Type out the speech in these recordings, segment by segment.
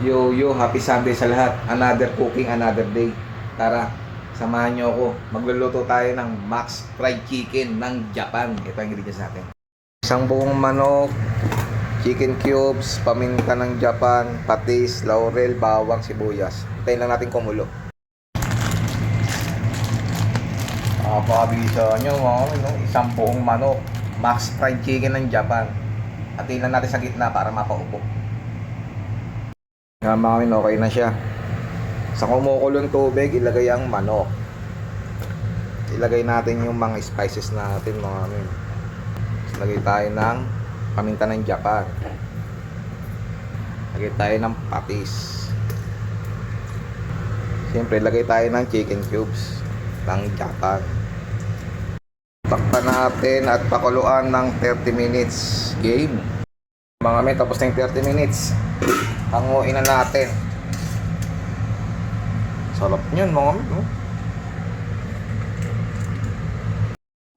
Yo, happy Sunday sa lahat. Another cooking, another day. Tara, samahan nyo ako. Magluluto tayo ng Max Fried Chicken ng Japan. Ito ang ingredients natin. Isang buong manok, chicken cubes, paminta ng Japan, patis, laurel, bawang, sibuyas. Hintayin lang natin kumulo. Pakabisa nyo, isang buong manok, Max Fried Chicken ng Japan. Hatiin lang natin sa gitna para mapaupo. Nga mga min, okay na siya. Sa kumukulong tubig, ilagay ang manok. Ilagay natin yung mga spices natin mga min. Ilagay tayo ng paminta ng Japan. Ilagay tayo ng patis. Siyempre, ilagay tayo ng chicken cubes ng Japan. Takpan natin at pakuluan ng 30 minutes. Game. Mga min, tapos na yung 30 minutes. Hanguin na natin. Sarap nyan mga min, no?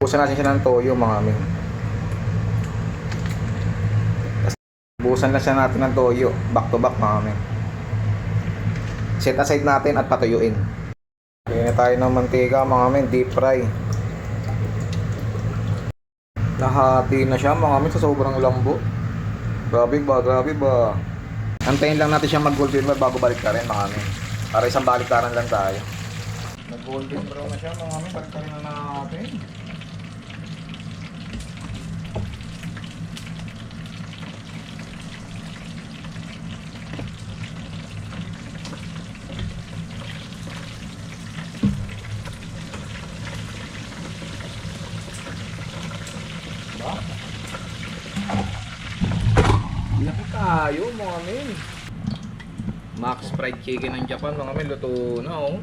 Busan natin siya ng toyo mga min. Busan na siya natin ng toyo. Back to back mga min. Set aside natin at patuyuin. Kaya tayo ng mantika mga min. Deep fry. Nahati na siya mga min sa sobrang lambo. Grabe ba, grabe ba. Antayin lang natin siya mag-golden brown bago balik ka rin mga min. Para isang baliktaran lang tayo. Nag-golden brown na siya mga min. Balik ka rin na natin. Diba? Laki tayo mga min. Max Fried Chicken ng Japan mga min. Luto na oh.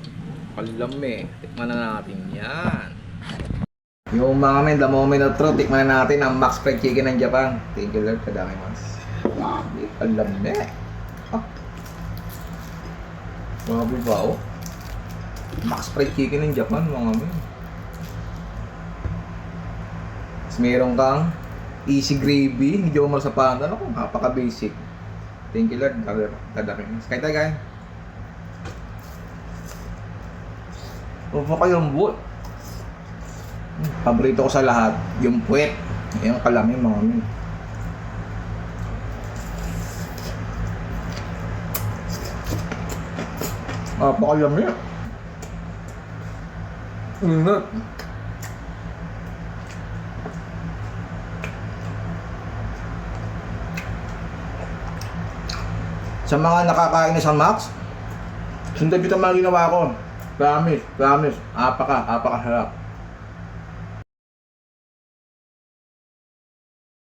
Kalami. Tikman na natin yan. Yung mga min, the moment of truth. Tikman na natin ang Max Fried Chicken ng Japan. Thank you Lord. Kadami mas. Kalami. Ah. Grabe ba oh. Max Fried Chicken ng Japan mga min. Tapos meron kang easy gravy, hindi ako masapahan. Ano kung napaka-basic. Thank you Lord. Kadami. Kaya tayo guys. Upo kayong buot. Paborito ko sa lahat, yung puwet. Yung kalami mga min. Napakalami. Ingat. Sa mga nakakain na sa Max, sundan dito ang mga ginawa ko. Promise. Apaka-sarap.